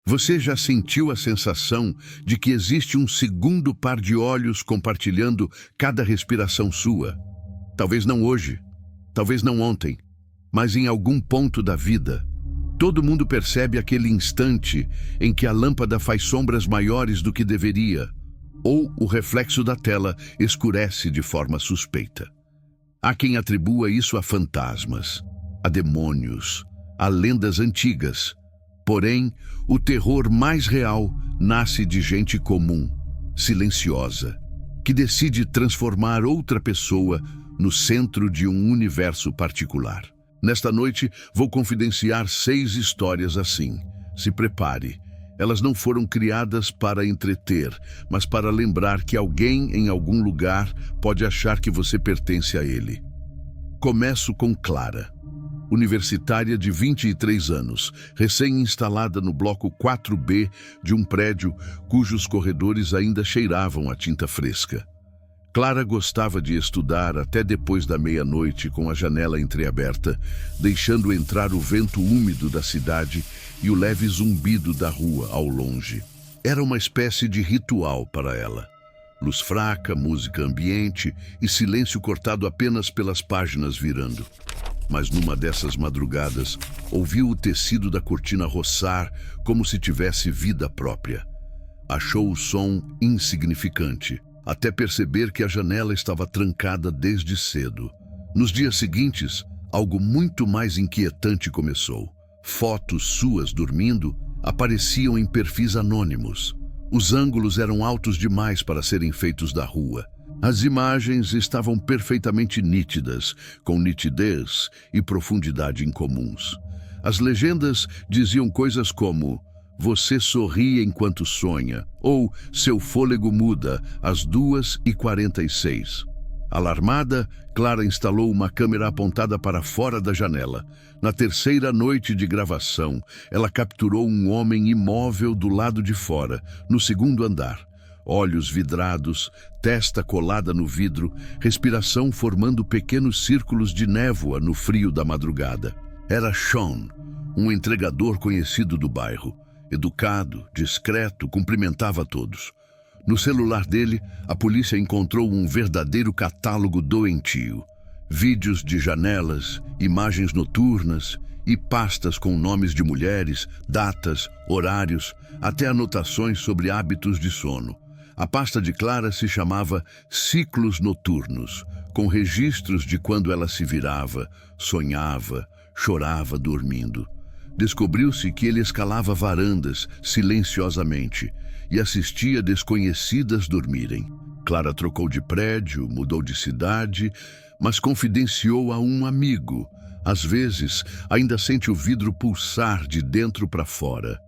Você já sentiu a sensação de que existe um segundo par de olhos compartilhando cada respiração sua? Talvez não hoje, talvez não ontem, mas em algum ponto da vida. Todo mundo percebe aquele instante em que a lâmpada faz sombras maiores do que deveria, ou o reflexo da tela escurece de forma suspeita. Há quem atribua isso a fantasmas, a demônios, a lendas antigas. Porém, o terror mais real nasce de gente comum, silenciosa, que decide transformar outra pessoa no centro de um universo particular. Nesta noite, vou confidenciar 6 histórias assim. Se prepare. Elas não foram criadas para entreter, mas para lembrar que alguém em algum lugar pode achar que você pertence a ele. Começo com Clara, universitária de 23 anos, recém-instalada no bloco 4B de um prédio cujos corredores ainda cheiravam a tinta fresca. Clara gostava de estudar até depois da meia-noite com a janela entreaberta, deixando entrar o vento úmido da cidade e o leve zumbido da rua ao longe. Era uma espécie de ritual para ela. Luz fraca, música ambiente e silêncio cortado apenas pelas páginas virando. Mas numa dessas madrugadas, ouviu o tecido da cortina roçar como se tivesse vida própria. Achou o som insignificante, até perceber que a janela estava trancada desde cedo. Nos dias seguintes, algo muito mais inquietante começou. Fotos suas dormindo apareciam em perfis anônimos. Os ângulos eram altos demais para serem feitos da rua. As imagens estavam perfeitamente nítidas, com nitidez e profundidade incomuns. As legendas diziam coisas como: "Você sorri enquanto sonha", ou "Seu fôlego muda às 2h46. Alarmada, Clara instalou uma câmera apontada para fora da janela. Na terceira noite de gravação, ela capturou um homem imóvel do lado de fora, no segundo andar. Olhos vidrados, testa colada no vidro, respiração formando pequenos círculos de névoa no frio da madrugada. Era Sean, um entregador conhecido do bairro. Educado, discreto, cumprimentava a todos. No celular dele, a polícia encontrou um verdadeiro catálogo doentio. Vídeos de janelas, imagens noturnas e pastas com nomes de mulheres, datas, horários, até anotações sobre hábitos de sono. A pasta de Clara se chamava Ciclos Noturnos, com registros de quando ela se virava, sonhava, chorava dormindo. Descobriu-se que ele escalava varandas silenciosamente e assistia desconhecidas dormirem. Clara trocou de prédio, mudou de cidade, mas confidenciou a um amigo. Às vezes, ainda sente o vidro pulsar de dentro para fora.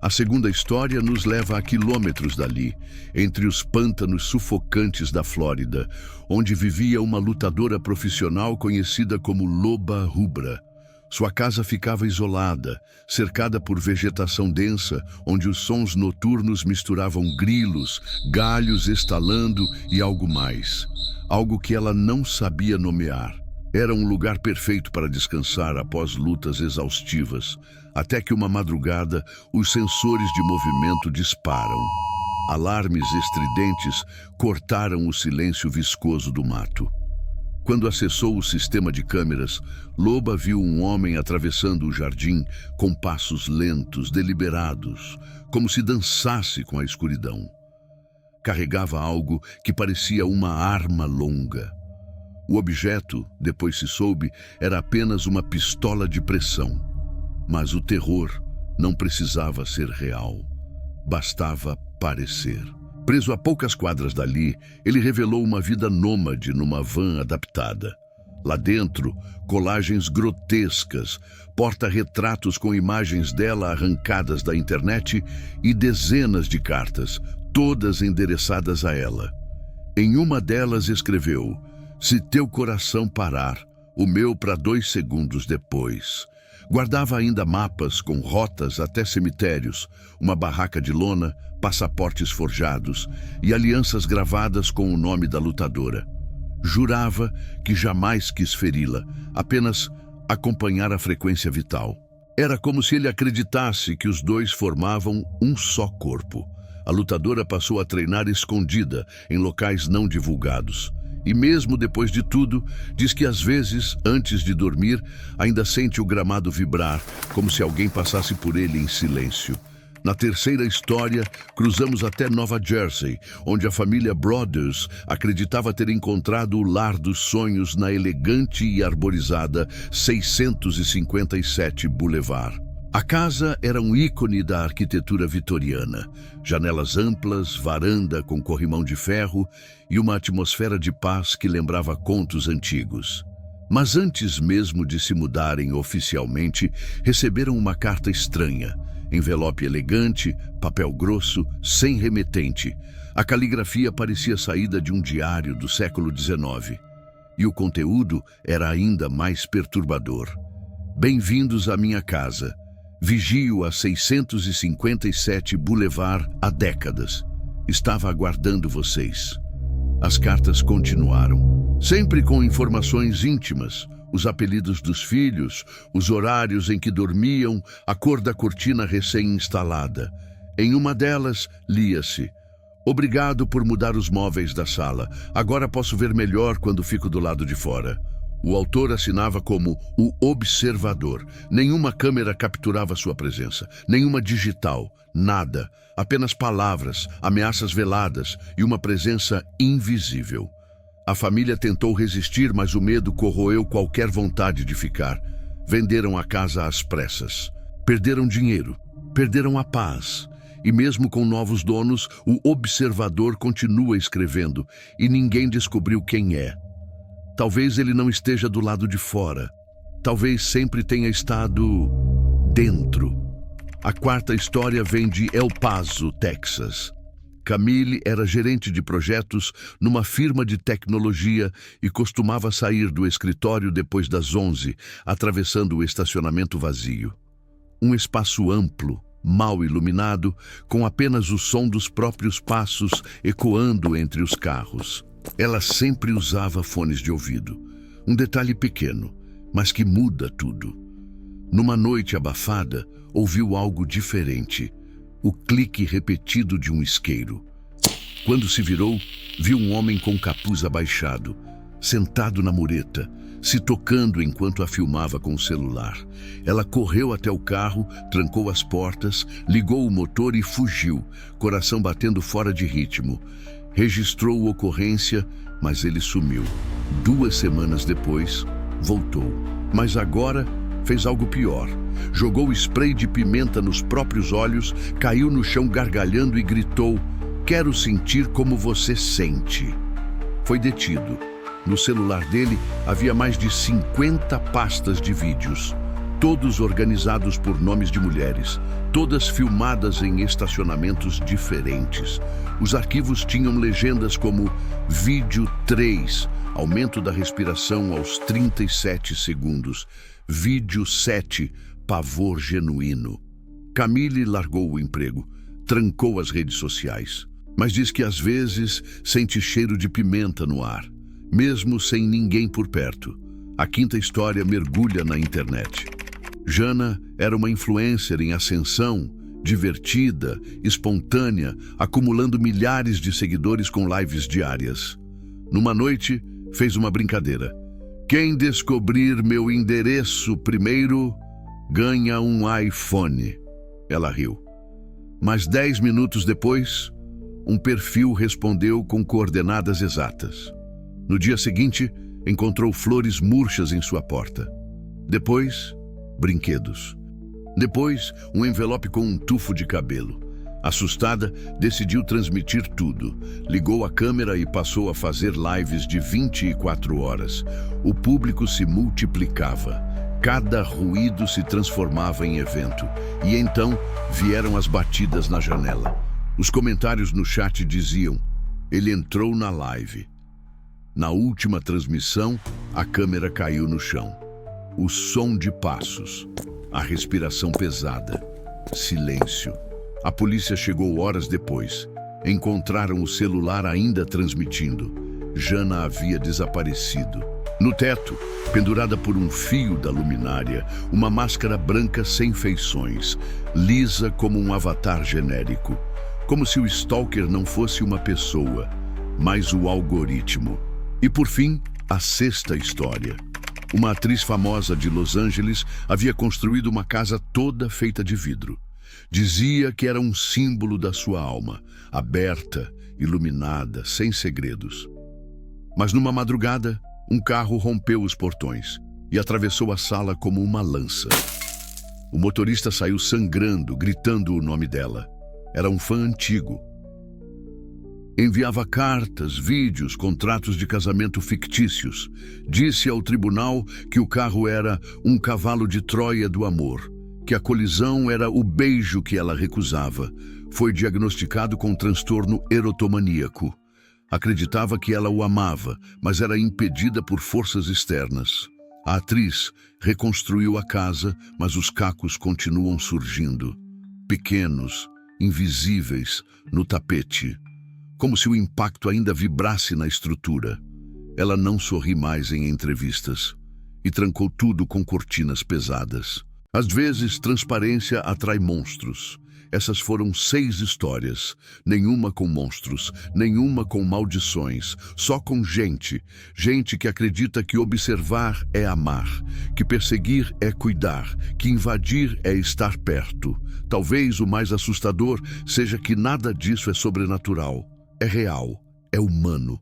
A segunda história nos leva a quilômetros dali, entre os pântanos sufocantes da Flórida, onde vivia uma lutadora profissional conhecida como Loba Rubra. Sua casa ficava isolada, cercada por vegetação densa, onde os sons noturnos misturavam grilos, galhos estalando e algo mais. Algo que ela não sabia nomear. Era um lugar perfeito para descansar após lutas exaustivas, até que uma madrugada os sensores de movimento disparam. Alarmes estridentes cortaram o silêncio viscoso do mato. Quando acessou o sistema de câmeras, Loba viu um homem atravessando o jardim com passos lentos, deliberados, como se dançasse com a escuridão. Carregava algo que parecia uma arma longa. O objeto, depois se soube, era apenas uma pistola de pressão. Mas o terror não precisava ser real. Bastava parecer. Preso a poucas quadras dali, ele revelou uma vida nômade numa van adaptada. Lá dentro, colagens grotescas, porta-retratos com imagens dela arrancadas da internet e dezenas de cartas, todas endereçadas a ela. Em uma delas escreveu: "Se teu coração parar, o meu para 2 segundos depois." Guardava ainda mapas com rotas até cemitérios, uma barraca de lona, passaportes forjados e alianças gravadas com o nome da lutadora. Jurava que jamais quis feri-la, apenas acompanhar a frequência vital. Era como se ele acreditasse que os dois formavam um só corpo. A lutadora passou a treinar escondida, em locais não divulgados. E mesmo depois de tudo, diz que às vezes, antes de dormir, ainda sente o gramado vibrar, como se alguém passasse por ele em silêncio. Na terceira história, cruzamos até Nova Jersey, onde a família Brothers acreditava ter encontrado o lar dos sonhos na elegante e arborizada 657 Boulevard. A casa era um ícone da arquitetura vitoriana. Janelas amplas, varanda com corrimão de ferro e uma atmosfera de paz que lembrava contos antigos. Mas antes mesmo de se mudarem oficialmente, receberam uma carta estranha. Envelope elegante, papel grosso, sem remetente. A caligrafia parecia saída de um diário do século XIX. E o conteúdo era ainda mais perturbador. Bem-vindos à minha casa. Vigio a 657 Boulevard há décadas. Estava aguardando vocês. As cartas continuaram, sempre com informações íntimas. Os apelidos dos filhos, os horários em que dormiam, a cor da cortina recém-instalada. Em uma delas, lia-se: "Obrigado por mudar os móveis da sala. Agora posso ver melhor quando fico do lado de fora." O autor assinava como o Observador. Nenhuma câmera capturava sua presença, nenhuma digital, nada. Apenas palavras, ameaças veladas e uma presença invisível. A família tentou resistir, mas o medo corroeu qualquer vontade de ficar. Venderam a casa às pressas. Perderam dinheiro, perderam a paz. E mesmo com novos donos, o Observador continua escrevendo e ninguém descobriu quem é. Talvez ele não esteja do lado de fora. Talvez sempre tenha estado dentro. A quarta história vem de El Paso, Texas. Camille era gerente de projetos numa firma de tecnologia e costumava sair do escritório depois das 11, atravessando o estacionamento vazio. Um espaço amplo, mal iluminado, com apenas o som dos próprios passos ecoando entre os carros. Ela sempre usava fones de ouvido. Um detalhe pequeno, mas que muda tudo. Numa noite abafada, ouviu algo diferente. O clique repetido de um isqueiro. Quando se virou, viu um homem com capuz abaixado, sentado na mureta, se tocando enquanto a filmava com o celular. Ela correu até o carro, trancou as portas, ligou o motor e fugiu, coração batendo fora de ritmo. Registrou a ocorrência, mas ele sumiu. 2 semanas depois, voltou. Mas agora fez algo pior. Jogou spray de pimenta nos próprios olhos, caiu no chão gargalhando e gritou: "Quero sentir como você sente." Foi detido. No celular dele havia mais de 50 pastas de vídeos, todos organizados por nomes de mulheres, todas filmadas em estacionamentos diferentes. Os arquivos tinham legendas como Vídeo 3, aumento da respiração aos 37 segundos. Vídeo 7, pavor genuíno. Camille largou o emprego, trancou as redes sociais, mas diz que às vezes sente cheiro de pimenta no ar, mesmo sem ninguém por perto. A quinta história mergulha na internet. Jana era uma influencer em ascensão, divertida, espontânea, acumulando milhares de seguidores com lives diárias. Numa noite, fez uma brincadeira. Quem descobrir meu endereço primeiro, ganha um iPhone. Ela riu. Mas 10 minutos depois, um perfil respondeu com coordenadas exatas. No dia seguinte, encontrou flores murchas em sua porta. Depois, brinquedos. Depois, um envelope com um tufo de cabelo. Assustada, decidiu transmitir tudo. Ligou a câmera e passou a fazer lives de 24 horas. O público se multiplicava. Cada ruído se transformava em evento. E então vieram as batidas na janela. Os comentários no chat diziam: "Ele entrou na live." Na última transmissão, a câmera caiu no chão. O som de passos. A respiração pesada. Silêncio. A polícia chegou horas depois. Encontraram o celular ainda transmitindo. Jana havia desaparecido. No teto, pendurada por um fio da luminária, uma máscara branca sem feições, lisa como um avatar genérico. Como se o stalker não fosse uma pessoa, mas o algoritmo. E por fim, a sexta história. Uma atriz famosa de Los Angeles havia construído uma casa toda feita de vidro. Dizia que era um símbolo da sua alma, aberta, iluminada, sem segredos. Mas numa madrugada, um carro rompeu os portões e atravessou a sala como uma lança. O motorista saiu sangrando, gritando o nome dela. Era um fã antigo. Enviava cartas, vídeos, contratos de casamento fictícios. Disse ao tribunal que o carro era um cavalo de Troia do amor, que a colisão era o beijo que ela recusava. Foi diagnosticado com transtorno erotomaníaco. Acreditava que ela o amava, mas era impedida por forças externas. A atriz reconstruiu a casa, mas os cacos continuam surgindo. Pequenos, invisíveis, no tapete. Como se o impacto ainda vibrasse na estrutura. Ela não sorri mais em entrevistas e trancou tudo com cortinas pesadas. Às vezes, transparência atrai monstros. Essas foram 6 histórias, nenhuma com monstros, nenhuma com maldições, só com gente que acredita que observar é amar, que perseguir é cuidar, que invadir é estar perto. Talvez o mais assustador seja que nada disso é sobrenatural, é real, é humano.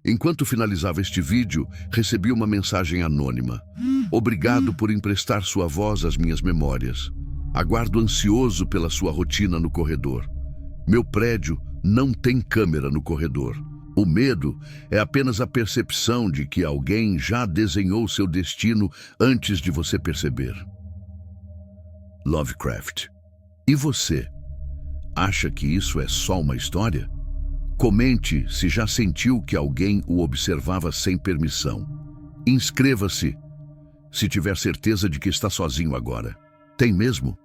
Enquanto finalizava este vídeo, recebi uma mensagem anônima. Obrigado por emprestar sua voz às minhas memórias. Aguardo ansioso pela sua rotina no corredor. Meu prédio não tem câmera no corredor. O medo é apenas a percepção de que alguém já desenhou seu destino antes de você perceber. Lovecraft. E você? Acha que isso é só uma história? Comente se já sentiu que alguém o observava sem permissão. Inscreva-se se tiver certeza de que está sozinho agora. Tem mesmo?